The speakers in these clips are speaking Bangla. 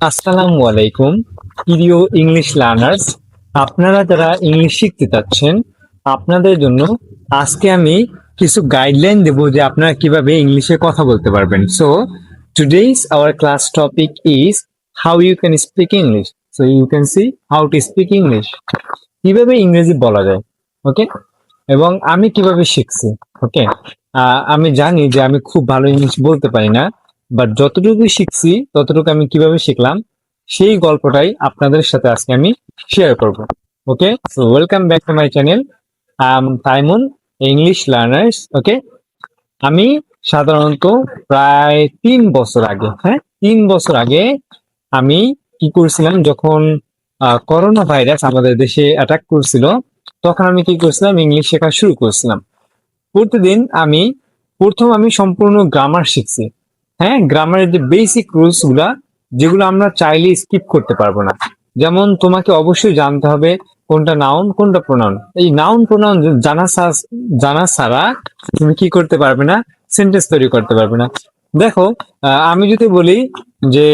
আসসালামু আলাইকুম প্রিয় ইংলিশ লার্নার্স। আপনারা যারা ইংলিশ শিখতে চাচ্ছেন আপনাদের জন্য আজকে আমি কিছু গাইডলাইন দেব যে আপনারা কিভাবে ইংলিশে কথা বলতে পারবেন। So today's our class topic is how you can speak English. So you can see how to speak English, কিভাবে ইংরেজি বলা যায়। ওকে, এবং আমি কিভাবে শিখছি। ওকে, আমি জানি যে আমি খুব ভালো ইংলিশ বলতে পারি না, বাট যতটুকু শিখছি ততটুকু আমি কিভাবে শিখলাম সেই গল্পটাই আপনাদের সাথে আজকে আমি শেয়ার করব। Okay, so welcome back to my channel. Taimun English learners. Okay, আমি সাধারণত প্রায় 3 বছর আগে, 3 বছর আগে আমি কি করছিলাম, যখন করোনা ভাইরাস আমাদের দেশে অ্যাটাক করছিল তখন আমি কি করছিলাম, ইংলিশ শেখা শুরু করছিলাম। প্রতিদিন আমি সম্পূর্ণ গ্রামার শিখছি। গ্রামারের যে বেসিক রুলস গুলা, যেগুলো আমরা চাইলে স্কিপ করতে পারবো না। যেমন তোমাকে অবশ্যই জানতে হবে কোনটা নাউন কোনটা প্রোনাউন। এই নাউন প্রোনাউন জানা ছাড়া তুমি কি করতে পারবে না, সেন্টেন্স তৈরি করতে পারবে না। দেখো, আমি যদি বলি যে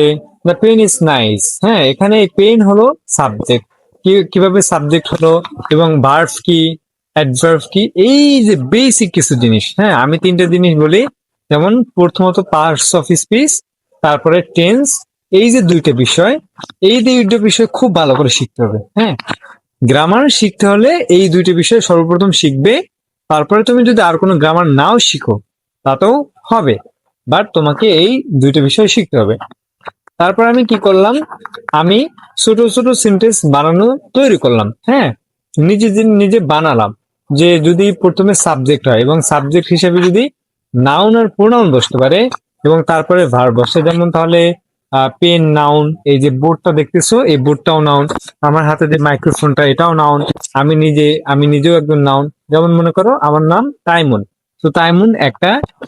দ্য পেন ইজ নাইস, এখানে পেন হলো সাবজেক্ট। কিভাবে সাবজেক্ট হলো এবং ভার্ব কি, অ্যাডভার্ব কি, এই যে বেসিক কিছু জিনিস। আমি 3টে জিনিস বলি, যেমন প্রথমত পার্টস অফ স্পিচ, তারপরে টেন্স। এই যে 2টে বিষয়, এই 2টে বিষয় খুব ভালো করে শিখতে হবে। গ্রামার শিখতে হলে এই 2টে বিষয় সর্বপ্রথম শিখবে। তারপরে তুমি যদি আর কোনো গ্রামার নাও শিখো তাতেও হবে, বাট তোমাকে এই 2টে বিষয় শিখতে হবে। তারপর আমি কি করলাম, আমি ছোট ছোট সেন্টেন্স বানানো তৈরি করলাম। নিজে বানালাম যে যদি প্রথমে সাবজেক্ট হয় এবং সাবজেক্ট হিসেবে যদি নাউন আর প্রোনাউন বসতে পারে এবং তারপরে ভার্ব বসে, যেমন তাহলে পেন নাউন, এই যে বোর্ডটা দেখতেছো এই বোর্ডটাও নাউন, আমার হাতে যে মাইক্রোফোনটা এটাও নাউন, আমি নিজেও একজন নাউন। যেমন মনে করো আমার নাম তাইমুন, তো তাইমুন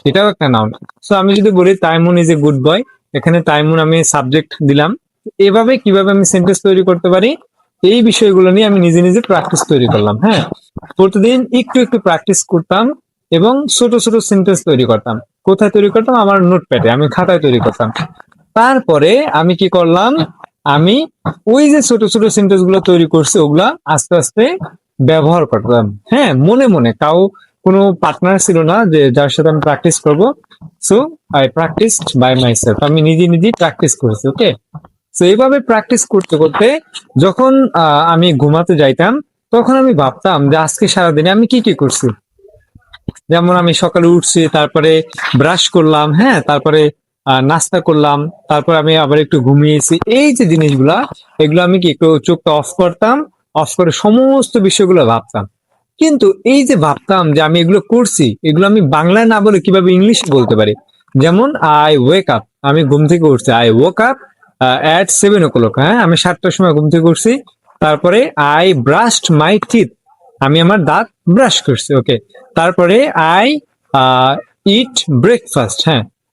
এটাও একটা নাউন। সো আমি যদি বলি তাইমুন ইজ এ গুড বয়, এখানে তাইমুন আমি সাবজেক্ট দিলাম। এভাবে কিভাবে আমি সেন্টেন্স তৈরি করতে পারি, এই বিষয়গুলো নিয়ে আমি নিজে নিজে প্র্যাকটিস তৈরি করলাম। প্রতিদিন একটু একটু প্র্যাকটিস করতাম এবং ছোট ছোট সেন্টেন্স তৈরি করতাম। কোথায় তৈরি করতাম? আমার নোটপ্যাডে, আমি খাতায় তৈরি করতাম। তারপরে আমি কি করলাম, আমি ওই যে ছোট ছোট সেন্টেন্স গুলো তৈরি করছি ওগুলা আস্তে আস্তে ব্যবহার করতাম। মনে মনে, কোনো পার্টনার ছিল না যে যার সাথে আমি প্র্যাকটিস করব। So I practice by myself, আমি নিজে নিজেই প্র্যাকটিস করেছি। ওকে, তো এইভাবে প্র্যাকটিস করতে করতে যখন আমি ঘুমাতে যাইতাম তখন আমি ভাবতাম যে আজকে সারাদিনে আমি কি কি করছি। যেমন আমি সকালে উঠছি, তারপরে ব্রাশ করলাম, তারপরে নাস্তা করলাম, তারপর আমি আবার একটু ঘুমিয়েছি। এই যে জিনিসগুলা, এগুলো আমি কি একটু চোখটা অফ করতাম, অফ করে সমস্ত বিষয়গুলো ভাবতাম। কিন্তু এই যে ভাবতাম যে আমি এগুলো করছি, এগুলো আমি বাংলায় না বলে কিভাবে ইংলিশ বলতে পারি। যেমন আই ওয়েক আপ, আমি ঘুম থেকে উঠছি, I wake up at 7 o'clock। আমি 7টার সময় ঘুম থেকে উঠছি। তারপরে আই ব্রাশড মাই টিথ, আমি আমার দাঁত ব্রাশ করছি। ওকে, তারপরে I eat breakfast,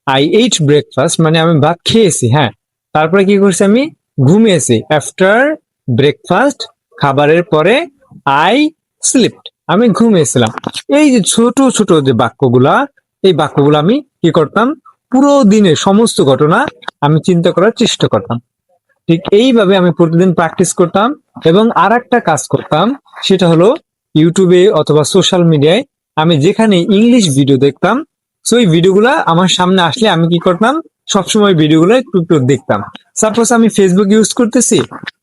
I eight breakfast মানে আমি ভাত খেয়েছি। তারপরে কি করছি, আমি ঘুমিয়েছি। আফটার ব্রেকফাস্ট, খাবারের পরে আই স্লিপড, আমি ঘুমিয়েছিলাম। এই যে ছোট ছোট যে বাক্যগুলা, এই বাক্যগুলো আমি কি করতাম, পুরো দিনের সমস্ত ঘটনা আমি চিন্তা করার চেষ্টা করতাম। ঠিক এইভাবে আমি প্রতিদিন প্র্যাকটিস করতাম এবং আর একটা কাজ করতাম, সেটা হলো ইউটিউবে অথবা সোশ্যাল মিডিয়ায় আমি যেখানে ইংলিশ ভিডিও দেখতাম, সো এই ভিডিওগুলা আমার সামনে আসলে আমি কি করতাম, সবসময় ভিডিওগুলো একটু একটু দেখতাম। সাপোজ আমি ফেসবুক ইউজ করতেছি,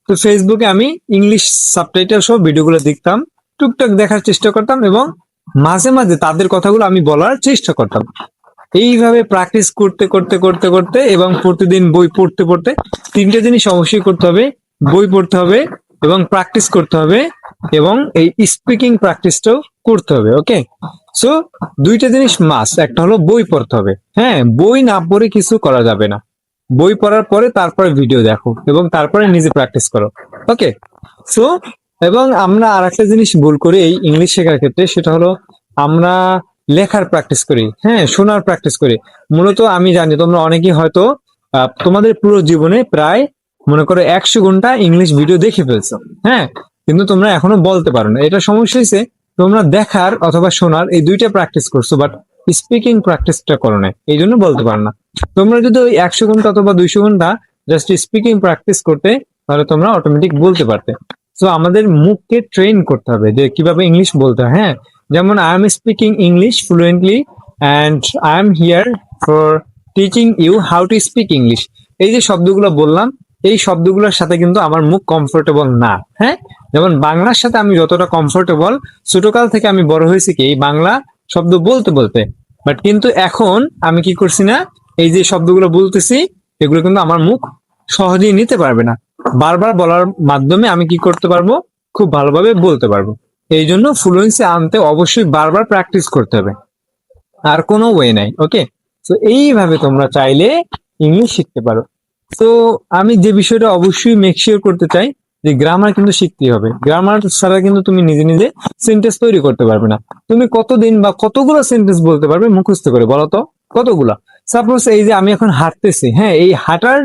তো ফেসবুকে আমি ইংলিশ সাবটাইটেল সহ ভিডিওগুলো দেখতাম, টুকটাক দেখার চেষ্টা করতাম এবং মাঝে মাঝে তাদের কথাগুলো আমি বলার চেষ্টা করতাম। এইভাবে প্র্যাকটিস করতে করতে করতে করতে এবং প্রতিদিন বই পড়তে পড়তে 3টে জিনিস অবশ্যই করতে হবে, বই পড়তে হবে এবং প্র্যাকটিস করতে হবে এবং এই স্পিকিং প্র্যাকটিসটাও করতে হবে। ওকে, সো 2টে জিনিস মাস্ট, একটা হলো বই পড়তে হবে। বই না পড়ে কিছু করা যাবে না। বই পড়ার পরে তারপরে ভিডিও দেখো এবং তারপরে নিজে প্র্যাকটিস করো। ওকে, সো এবং আমরা আর একটা জিনিস ভুল করি এই ইংলিশ শেখার ক্ষেত্রে, সেটা হলো আমরা লেখার প্র্যাকটিস করি, শোনার প্র্যাকটিস করি। মূলত আমি জানি তোমরা অনেকেই হয়তো তোমাদের পুরো জীবনে প্রায় মনে করো 100 ঘন্টা ইংলিশ ভিডিও দেখে ফেলছো, কিন্তু তোমরা এখনো বলতে পারো না। এটা সমস্যা হয়েছে, তোমরা দেখার অথবা শোনার এই 2টা প্র্যাকটিস করছো, বাট স্পিকিং প্র্যাকটিসটা করো না, এই জন্য বলতে পারো না। তোমরা যদি ওই 100 ঘন্টা অথবা 200 ঘন্টা জাস্ট স্পিকিং প্র্যাকটিস করতে, তাহলে তোমরা অটোমেটিক বলতে পারতে। সো আমাদের মুখকে ট্রেন করতে হবে যে কিভাবে ইংলিশ বলতে হয়। হ্যাঁ, যেমন I am speaking English fluently and I am here for teaching you how to speak English. এই যে শব্দগুলো বললাম, এই শব্দগুলোর সাথে কিন্তু আমার মুখ কমফোর্টেবল না। হ্যাঁ, যেমন বাংলার সাথে আমি যতটা কমফোর্টেবল, ছোটকাল থেকে আমি বড় হয়েছি কি এই বাংলা শব্দ বলতে বলতে, বাট কিন্তু এখন আমি কি করছি না, এই যে শব্দগুলো বলতেছি এগুলো কিন্তু আমার মুখ সহজেই নিতে পারবে না। বারবার বলার মাধ্যমে আমি কি করতে পারবো, খুব ভালোভাবে বলতে পারবো। এই জন্য ফ্লুয়েন্সি আনতে অবশ্যই বারবার প্র্যাকটিস করতে হবে, আর কোনো ওয়ে নাই। ওকে, তো এইভাবে তোমরা চাইলে ইংলিশ শিখতে পারো। তো আমি যে বিষয়টা অবশ্যই মেক শিওর করতে চাই যে গ্রামার কিন্তু শিখতেই হবে। গ্রামার ছাড়া কিন্তু তুমি নিজে নিজে সেন্টেন্স তৈরি করতে পারবে না। তুমি কতদিন বা কতগুলো সেন্টেন্স বলতে পারবে মুখস্থ করে, বলো তো কতগুলা? সাপোজ এই যে আমি এখন হাঁটতেছি, হ্যাঁ, এই হাঁটার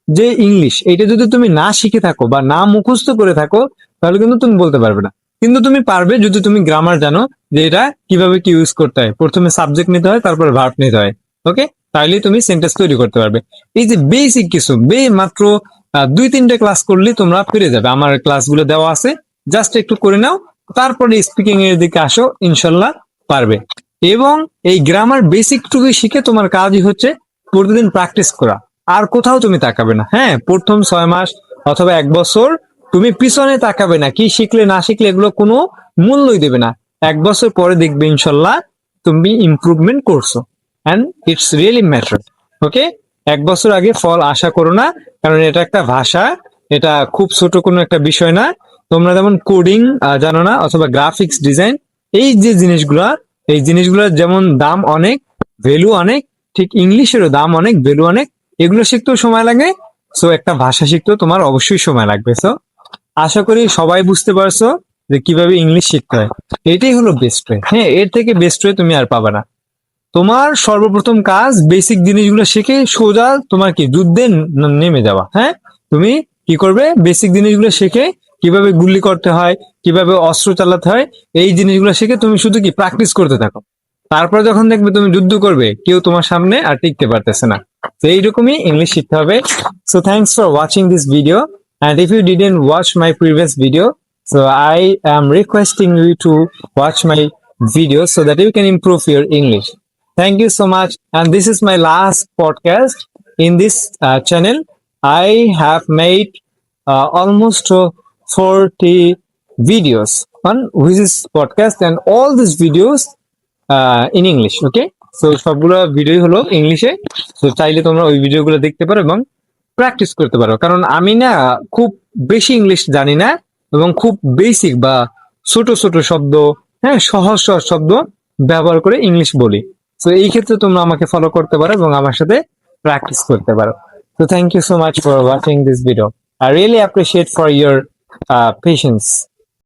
যে ইংলিশ এইটা যদি তুমি না শিখে থাকো বা না মুখস্থ করে থাকো, তাহলে কিন্তু তুমি বলতে পারবে না। কিন্তু তুমি পারবে যদি তুমি গ্রামার জানো যে এটা কিভাবে কি ইউজ করতে হয়। প্রথমে সাবজেক্ট নিতে হয়, তারপর ভার্ব নিতে হয়। ওকে, তাহলেই তুমি সেন্টেন্স তৈরি করতে পারবে। এই যে বেসিক কিছু মাত্র 2-3টে ক্লাস করলে তোমরা পেরে যাবে। আমার ক্লাসগুলো দেওয়া আছে, জাস্ট একটু করে নাও, তারপরে স্পিকিং এর দিকে আসো, ইনশাল্লাহ পারবে। এবং এই গ্রামার বেসিক টুকু শিখে তোমার কাজই হচ্ছে প্রতিদিন প্র্যাকটিস করা, আর কোথাও তুমি তাকাবে না। হ্যাঁ, প্রথম 6 মাস অথবা 1 বছর তুমি পিছনে তাকাবে না, কি শিখলে না শিখলে এগুলো কোনো মূল্যই দেবে না। 1 বছর পরে দেখবে ইনশাল্লাহ তুমি ইমপ্রুভমেন্ট করছো, অ্যান্ড ইটস রিয়েলি ম্যাটার। ওকে, 1 বছর আগে ফল আশা করো না, কারণ এটা একটা ভাষা, এটা খুব ছোট কোনো একটা বিষয় না। তোমরা যেমন কোডিং জানো না অথবা গ্রাফিক্স ডিজাইন, এই যে জিনিসগুলা, এই জিনিসগুলোর যেমন দাম অনেক, ভ্যালু অনেক, ঠিক ইংলিশেরও দাম অনেক, ভ্যালু অনেক। এগুলো শিখতেও সময় লাগে, সো একটা ভাষা শিখতেও তোমার অবশ্যই সময় লাগবে। সো আশা করি সবাই বুঝতে পারছো যে কিভাবে ইংলিশ শিখতে হয়। এটাই হলো বেস্ট ওয়ে। হ্যাঁ, এর থেকে বেস্ট ওয়ে তুমি আর পাবে না। তোমার সর্বপ্রথম কাজ বেসিক জিনিসগুলো শিখে সোজা তোমার কি যুদ্ধে নেমে যাওয়া। হ্যাঁ, তুমি কি করবে, বেসিক জিনিসগুলো শিখে কিভাবে গুলি করতে হয়, কিভাবে অস্ত্র চালাতে হয়, এই জিনিসগুলো শিখে তুমি শুধু কি প্র্যাকটিস করতে থাকো। তারপর যখন দেখবে তুমি যুদ্ধ করবে, কেউ তোমার সামনে আর টিকতে পারতেছে না। তো এইরকমই ইংলিশ শিখতে হবে। So thanks for watching this video, and if you didn't watch my previous video, so I am requesting you to watch my video so that you can improve your English. Thank you so much, and this is my last podcast in this channel. I have made almost 40 videos on which is podcast, and all these videos in English. Okay, so সবগুলো ভিডিও হলো ইংলিশে। তো চাইলে তোমরা ওই ভিডিওগুলো দেখতে পারো এবং প্র্যাকটিস করতে পারো, কারণ আমি না খুব বেশি ইংলিশ জানি না, এবং খুব বেসিক বা ছোট ছোট শব্দ, হ্যাঁ, সহজ সহজ শব্দ ব্যবহার করে ইংলিশ বলি। তো এই ক্ষেত্রে তোমরা আমাকে ফলো করতে পারো এবং আমার সাথে প্র্যাকটিস করতে পারো। So thank you so much for watching this video. I really appreciate for your patience.